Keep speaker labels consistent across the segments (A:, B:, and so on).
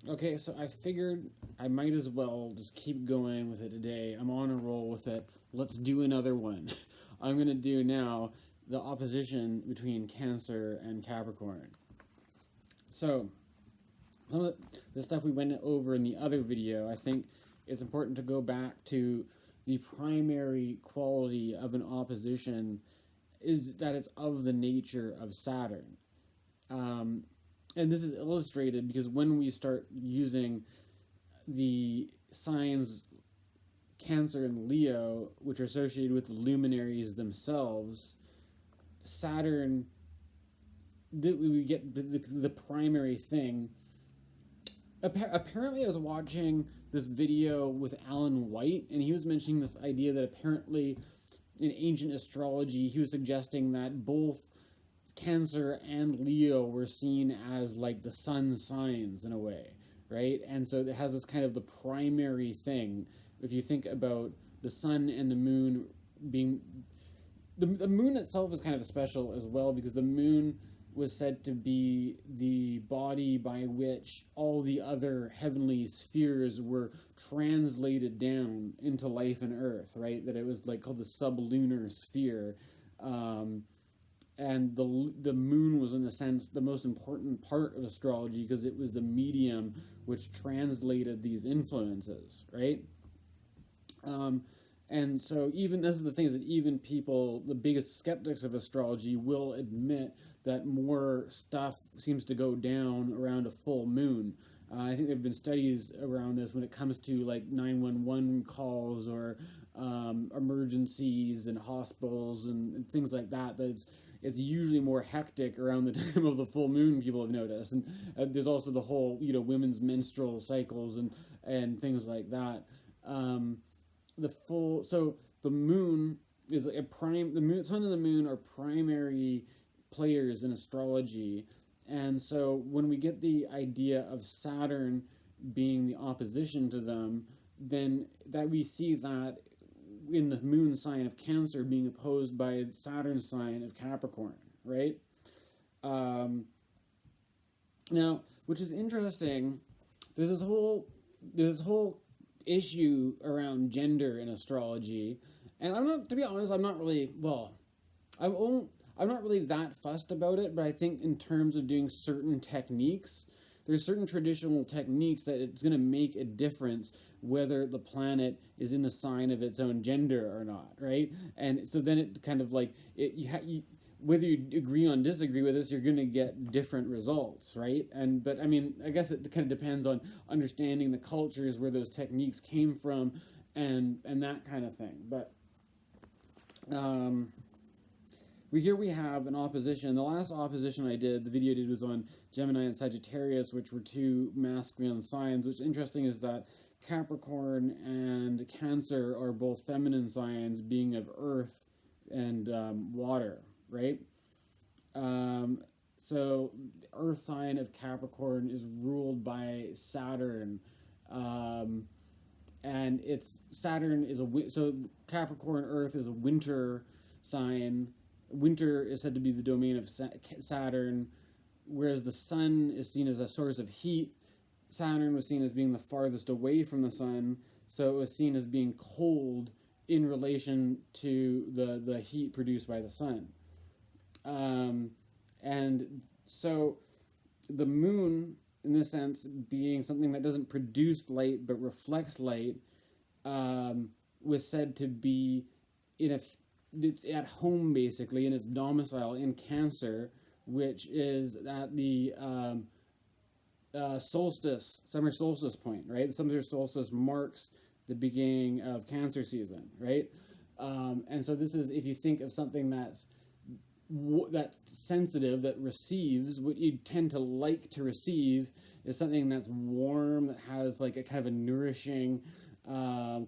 A: Okay, so I figured I might as well just keep going with it today. I'm on a roll with it. Let's do another one. I'm going to do now the opposition between Cancer and Capricorn. So, some of the stuff we went over in the other video, I think it's important to go back to the primary quality of an opposition is that it's of the nature of Saturn. Um, and this is illustrated because when we start using the signs Cancer and Leo, which are associated with the luminaries themselves, Saturn, we get the primary thing. Apparently, I was watching this video with Alan White, and he was mentioning this idea that apparently in ancient astrology, he was suggesting that both Cancer and Leo were seen as like the sun signs in a way, right? And so it has this kind of the primary thing. If you think about the sun and the moon being the moon itself is kind of special as well because the moon was said to be the body by which all the other heavenly spheres were translated down into life and Earth, right? That it was like called the sublunar sphere. And the moon was in a sense the most important part of astrology because it was the medium which translated these influences, right? And so even this is the thing is that even people, the biggest skeptics of astrology, will admit that more stuff seems to go down around a full moon. I think there have been studies around this when it comes to like 911 calls or emergencies and hospitals and things like that. That it's usually more hectic around the time of the full moon. People have noticed, and there's also the whole women's menstrual cycles and things like that. The moon is a prime. The moon, sun, and the moon are primary players in astrology, and so when we get the idea of Saturn being the opposition to them, then that we see that in the moon sign of Cancer being opposed by Saturn sign of Capricorn, right? Now, which is interesting. There's this whole issue around gender in astrology, and I'm not, to be honest, I'm not really I'm not really that fussed about it, but I think in terms of doing certain techniques, there's certain traditional techniques that it's going to make a difference whether the planet is in the sign of its own gender or not, right? And so then it kind of like whether you agree on disagree with this, you're going to get different results, right? But I mean, I guess it kind of depends on understanding the cultures where those techniques came from, and that kind of thing. But here we have an opposition. The last opposition I did, the video I did, was on Gemini and Sagittarius, which were two masculine signs. What's interesting is that Capricorn and Cancer are both feminine signs, being of earth and water, right? So the earth sign of Capricorn is ruled by Saturn, and Saturn is so Capricorn Earth is a winter sign. Winter is said to be the domain of Saturn, whereas the sun is seen as a source of heat. Saturn was seen as being the farthest away from the sun, so it was seen as being cold in relation to the heat produced by the sun. And so the moon, in this sense, being something that doesn't produce light but reflects light, was said to be it's at home basically in its domicile in Cancer, which is at the summer solstice point, right? The summer solstice marks the beginning of Cancer season, right? And so this is, if you think of something that's sensitive, that receives, what you tend to like to receive is something that's warm, that has like a kind of a nourishing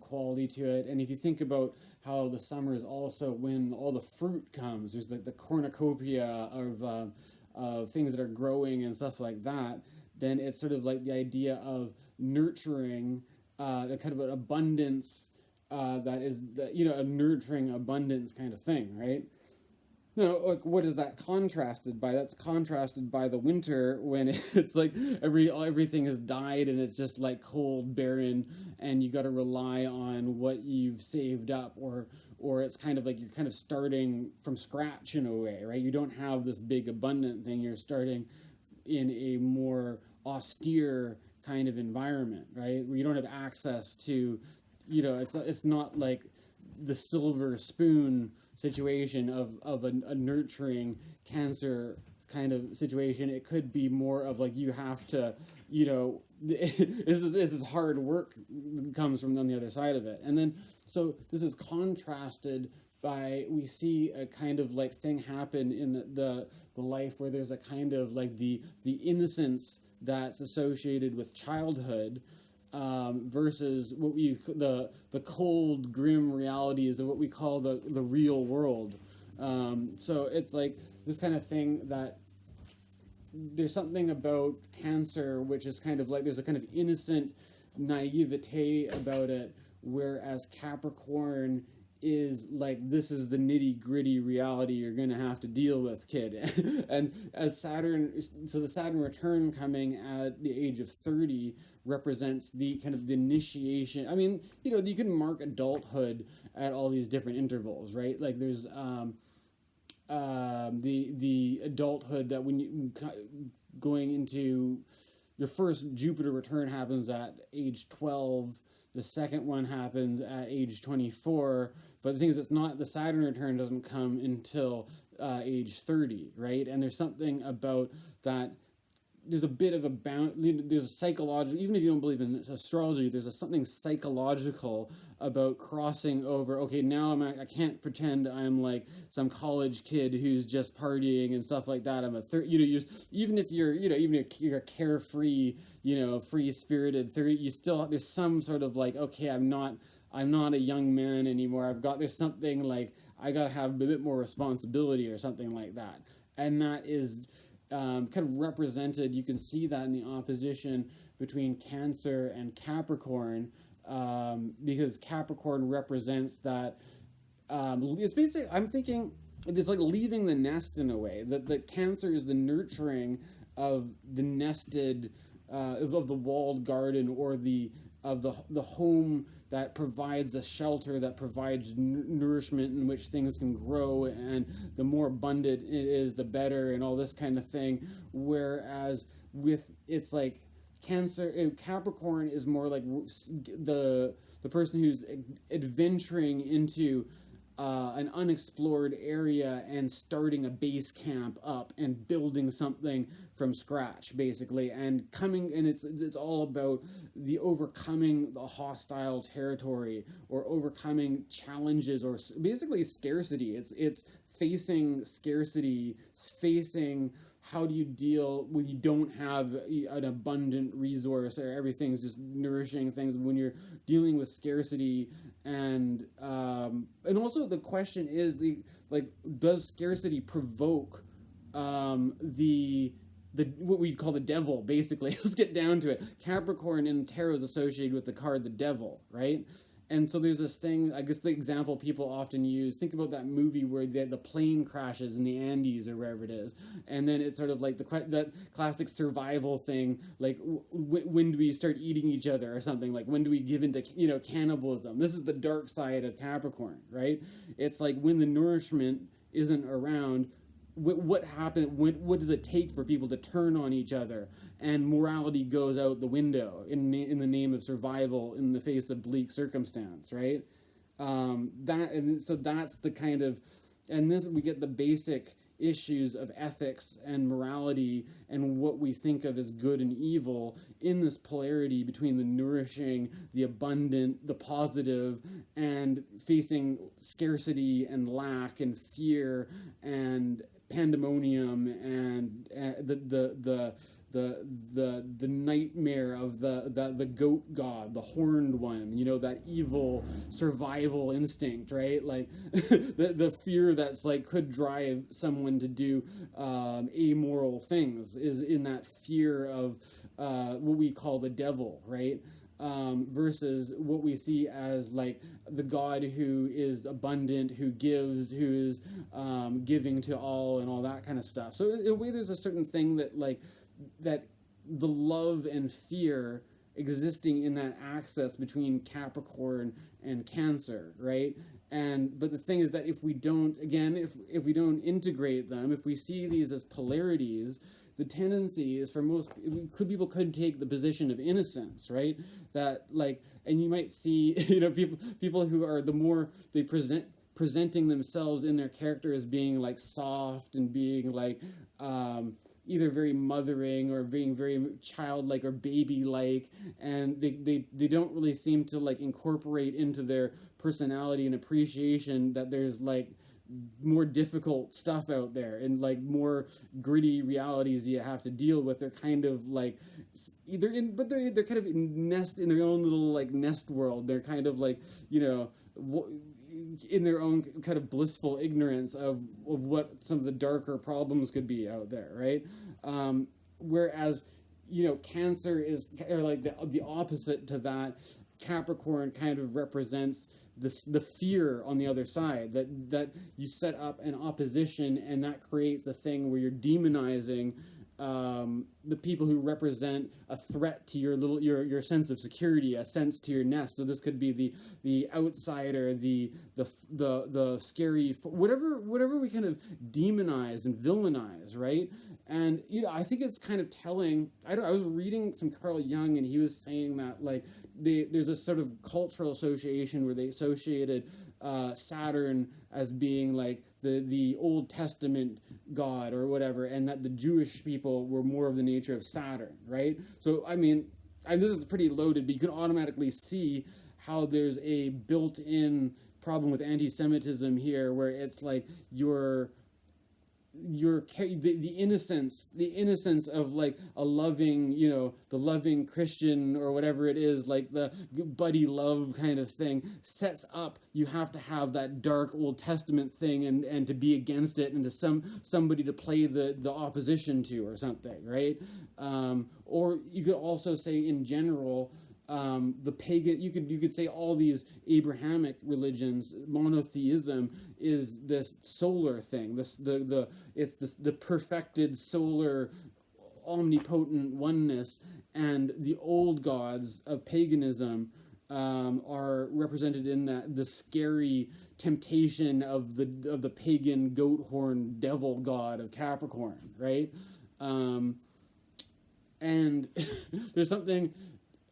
A: quality to it. And if you think about how the summer is also when all the fruit comes, there's like the cornucopia of things that are growing and stuff like that, then it's sort of like the idea of nurturing the kind of an abundance that is, a nurturing abundance kind of thing, right? No, like what is that contrasted by? That's contrasted by the winter when it's like everything has died and it's just like cold, barren, and you got to rely on what you've saved up, or it's kind of like you're kind of starting from scratch in a way, right? You don't have this big abundant thing. You're starting in a more austere kind of environment, right? Where you don't have access to, it's not like the silver spoon situation of a nurturing Cancer kind of situation. It could be more of like you have to, this is hard work comes from on the other side of it. And then, so this is contrasted by, we see a kind of like thing happen in the life where there's a kind of like the innocence that's associated with childhood, versus what the cold, grim realities of what we call the real world. So it's like this kind of thing that there's something about Cancer which is kind of like there's a kind of innocent naivete about it, whereas Capricorn is like, this is the nitty gritty reality you're gonna have to deal with, kid. And as Saturn, so the Saturn return coming at the age of 30 represents the kind of the initiation. I mean, you can mark adulthood at all these different intervals, right? Like there's the adulthood that when you going into your first Jupiter return happens at age 12. The second one happens at age 24. But the thing is, it's not, the Saturn return doesn't come until age 30, right? And there's something about that. There's a bit of a there's a psychological, even if you don't believe in astrology, there's something psychological about crossing over. Okay, now I can't pretend I'm like some college kid who's just partying and stuff like that. I'm a even if you're carefree, free-spirited 30, you still, there's some sort of like, okay, I'm not a young man anymore. There's something like, I gotta have a bit more responsibility or something like that. And that is kind of represented, you can see that in the opposition between Cancer and Capricorn, because Capricorn represents that, it's basically, I'm thinking, it's like leaving the nest in a way, that Cancer is the nurturing of the nested, of the walled garden, or the home that provides a shelter, that provides nourishment in which things can grow, and the more abundant it is, the better, and all this kind of thing. Whereas it's like Capricorn is more like the person who's adventuring into an unexplored area and starting a base camp up and building something from scratch, basically, and it's all about the overcoming the hostile territory, or overcoming challenges, or basically scarcity. It's facing scarcity, facing how do you deal when you don't have an abundant resource, or everything's just nourishing things, when you're dealing with scarcity. And also the question is, does scarcity provoke the what we call the devil, basically? Let's get down to it. Capricorn in tarot is associated with the card the devil, right? And so there's this thing, I guess the example people often use, think about that movie where the plane crashes in the Andes or wherever it is, and then it's sort of like that classic survival thing, like when do we start eating each other or something, like when do we give into cannibalism? This is the dark side of Capricorn, right? It's like when the nourishment isn't around, what happened? What does it take for people to turn on each other? And morality goes out the window in the name of survival in the face of bleak circumstance, right? So that's the kind of, and then we get the basic issues of ethics and morality and what we think of as good and evil in this polarity between the nourishing, the abundant, the positive, and facing scarcity and lack and fear and pandemonium and the nightmare of the goat god, the horned one, that evil survival instinct, right? Like the fear that's like could drive someone to do amoral things is in that fear of what we call the devil, right? versus what we see as like the God who is abundant, who gives, who is giving to all, and all that kind of stuff. So in a way, there's a certain thing that like that the love and fear existing in that axis between Capricorn and Cancer, right? And but the thing is that if we don't, again, if we don't integrate them, if we see these as polarities, the tendency is for most people could take the position of innocence, right? That like, and you might see, you know, people who are the more they presenting themselves in their character as being like soft and being like either very mothering or being very childlike or baby-like, and they don't really seem to like incorporate into their personality and appreciation that there's like more difficult stuff out there and like more gritty realities you have to deal with. They're kind of like either in, but they're kind of in their own little like nest world. They're kind of like, you know, in their own kind of blissful ignorance of what some of the darker problems could be out there, right? Whereas, you know, Cancer is or like the opposite to that. Capricorn kind of represents the fear on the other side, that you set up an opposition, and that creates a thing where you're demonizing the people who represent a threat to your sense of security, a sense to your nest. So this could be the outsider, the scary, whatever we kind of demonize and villainize, right? And you know, I think it's kind of telling. I was reading some Carl Jung, and he was saying that like there's a sort of cultural association where they associated Saturn as being like the Old Testament God or whatever, and that the Jewish people were more of the nature of Saturn, right? So I mean, this is pretty loaded, but you can automatically see how there's a built-in problem with anti-Semitism here, where it's like the innocence of like a loving, you know, the loving Christian or whatever it is, like the buddy love kind of thing, sets up you have to have that dark Old Testament thing and to be against it, and to somebody to play the opposition to or something, right? Or you could also say in general, the pagan, you could say all these Abrahamic religions, monotheism is this solar thing, it's the perfected solar omnipotent oneness, and the old gods of paganism are represented in the scary temptation of the pagan goat horn devil god of Capricorn, right? And there's something.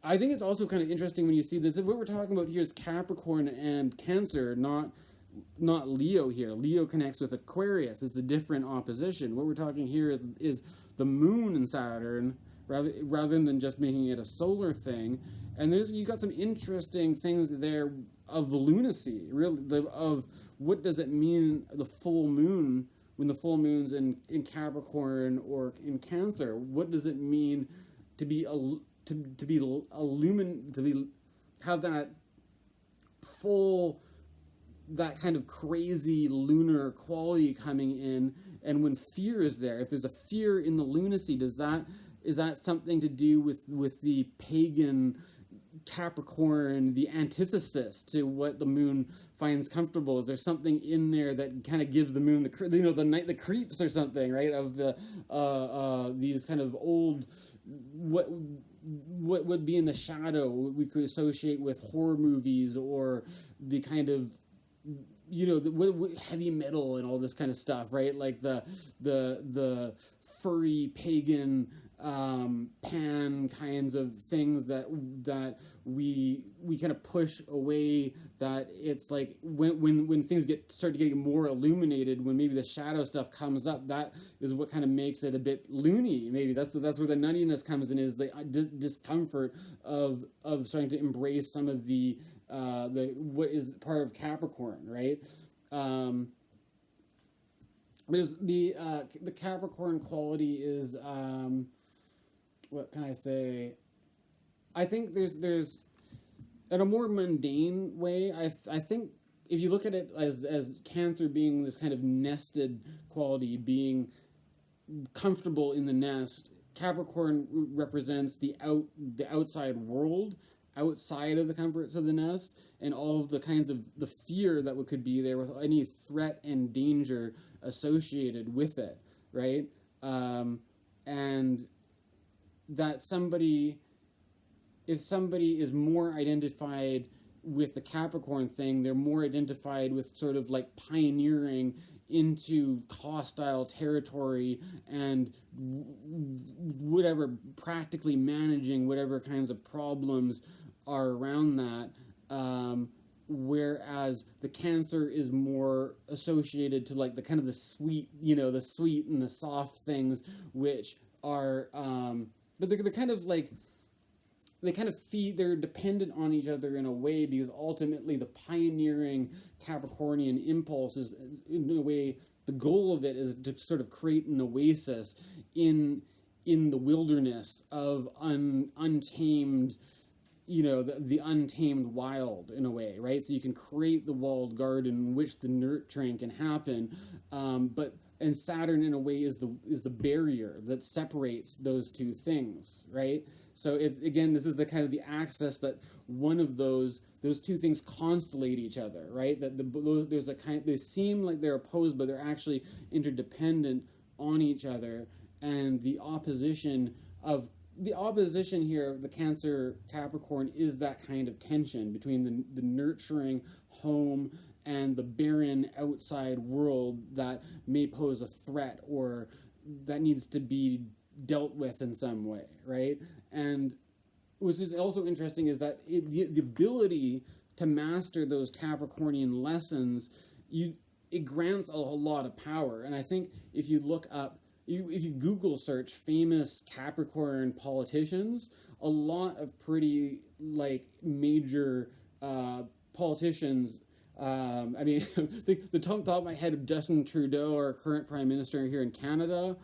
A: I think it's also kind of interesting when you see this. What we're talking about here is Capricorn and Cancer, not Leo here. Leo connects with Aquarius. It's a different opposition. What we're talking here is the moon and Saturn, rather than just making it a solar thing. And you got some interesting things there of the lunacy, really, of what does it mean, the full moon, when the full moon's in Capricorn or in Cancer. What does it mean to be have that full, that kind of crazy lunar quality coming in? And when fear is there, if there's a fear in the lunacy, is that something to do with the pagan Capricorn, the antithesis to what the moon finds comfortable? Is there something in there that kind of gives the moon the night the creeps or something, right? Of these kind of old, what would be in the shadow, we could associate with horror movies, or the kind of, you know, the heavy metal and all this kind of stuff, right? Like the furry pagan pan kinds of things that we kind of push away. That it's like when things start getting more illuminated, when maybe the shadow stuff comes up, that is what kind of makes it a bit loony. Maybe that's where the nuttiness comes in, is the discomfort of starting to embrace some of the what is part of Capricorn, right? There's the Capricorn quality is what can I say? I think there's in a more mundane way. I think if you look at it as Cancer being this kind of nested quality, being comfortable in the nest, Capricorn represents the outside world, outside of the comforts of the nest, and all of the kinds of the fear that could be there with any threat and danger associated with it, right? And that if somebody is more identified with the Capricorn thing, they're more identified with sort of like pioneering into hostile territory and whatever, practically managing whatever kinds of problems are around that. Whereas the Cancer is more associated to like the kind of the sweet, the sweet and the soft things, which are, but they're kind of like, they're dependent on each other in a way, because ultimately the pioneering Capricornian impulse is, in a way, the goal of it is to sort of create an oasis in the wilderness of untamed, the untamed wild, in a way, right? So you can create the walled garden in which the nurturing can happen, and Saturn, in a way, is the barrier that separates those two things, right? So again, this is the kind of the axis that one of those two things constellate each other, right? That there's a kind, they seem like they're opposed, but they're actually interdependent on each other, and the opposition here, the Cancer Capricorn, is that kind of tension between the nurturing home and the barren outside world that may pose a threat or that needs to be dealt with in some way, right? And which is also interesting is that the ability to master those Capricornian lessons, it grants a lot of power. And I think if you look up, if you Google search famous Capricorn politicians, a lot of pretty like major politicians. I mean, the top of my head of Justin Trudeau, our current Prime Minister here in Canada,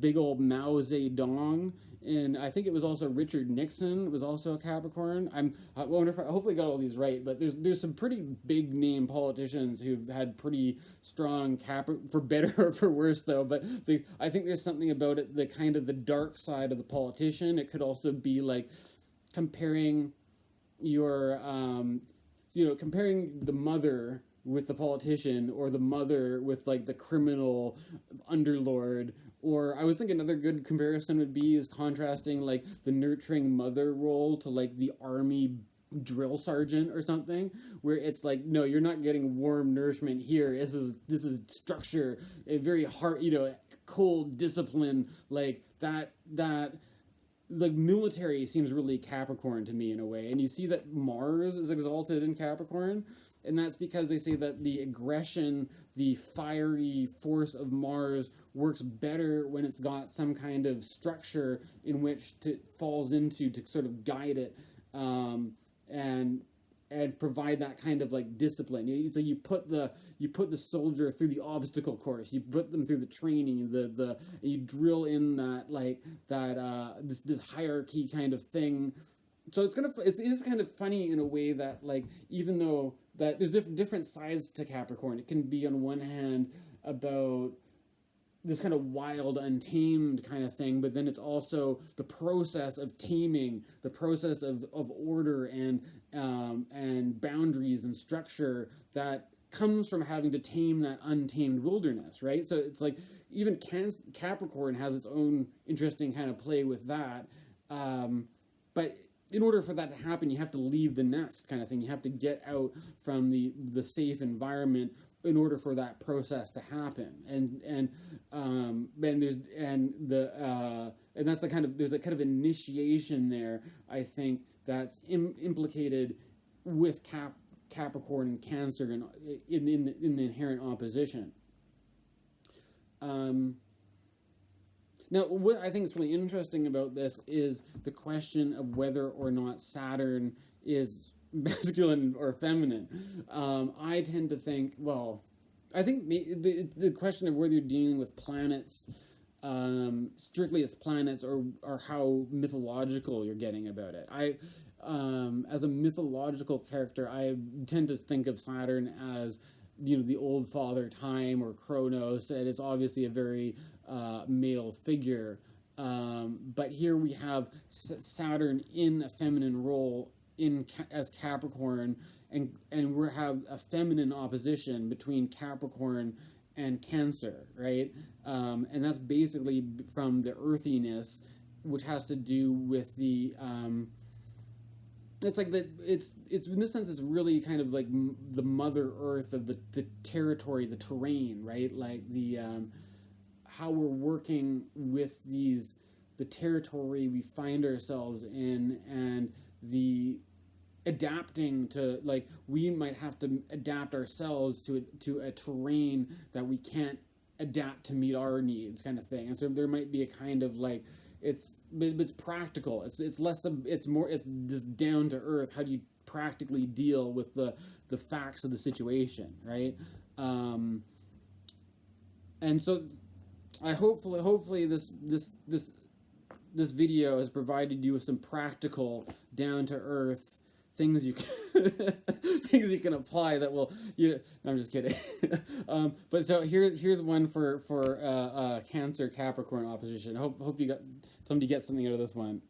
A: big old Mao Zedong, and I think it was also Richard Nixon was also a Capricorn. I wonder if I hopefully got all these right, but there's some pretty big name politicians who've had pretty strong for better or for worse though. But I think there's something about it, the kind of the dark side of the politician. It could also be like comparing your comparing the mother with the politician, or the mother with like the criminal underlord. Or I was thinking another good comparison would be is contrasting like the nurturing mother role to like the army drill sergeant or something, where it's like, no, you're not getting warm nourishment here. This is structure, a very hard, cold discipline, like that. The military seems really Capricorn to me in a way, and you see that Mars is exalted in Capricorn, and that's because they say that the aggression, the fiery force of Mars works better when it's got some kind of structure in which it falls into to sort of guide it, and provide that kind of like discipline. So you put the soldier through the obstacle course, you put them through the training, you drill in this hierarchy kind of thing. So it is kind of funny in a way that, like, even though that there's different sides to Capricorn, it can be on one hand about this kind of wild, untamed kind of thing, but then it's also the process of taming, the process of order and boundaries and structure that comes from having to tame that untamed wilderness, right? So it's like even Capricorn has its own interesting kind of play with that, but in order for that to happen, you have to leave the nest, kind of thing. You have to get out from the safe environment in order for that process to happen. And that's the kind of, there's a kind of initiation there, I think, that's implicated with Capricorn and Cancer in the inherent opposition. Now, what I think is really interesting about this is the question of whether or not Saturn is masculine or feminine. I tend to think, I think the question of whether you're dealing with planets, strictly as planets, or how mythological you're getting about it. As a mythological character, I tend to think of Saturn as, the old father time, or Kronos, and it's obviously a very male figure. But here we have Saturn in a feminine role as Capricorn, and we have a feminine opposition between Capricorn and Cancer, right? And that's basically from the earthiness, which has to do with the it's like that. It's in this sense, it's really kind of like the Mother Earth of the territory, the terrain, right? Like the how we're working with the territory we find ourselves in, and the adapting to, like, we might have to adapt ourselves to a terrain that we can't adapt to meet our needs, kind of thing. And so there might be a kind of like it's practical. It's less it's more, it's just down to earth. How do you practically deal with the facts of the situation, right? And so I hopefully this video has provided you with some practical, down to earth things you can things you can apply that will no, I'm just kidding. But so here's one for Cancer Capricorn opposition. Hope you got somebody gets something out of this one.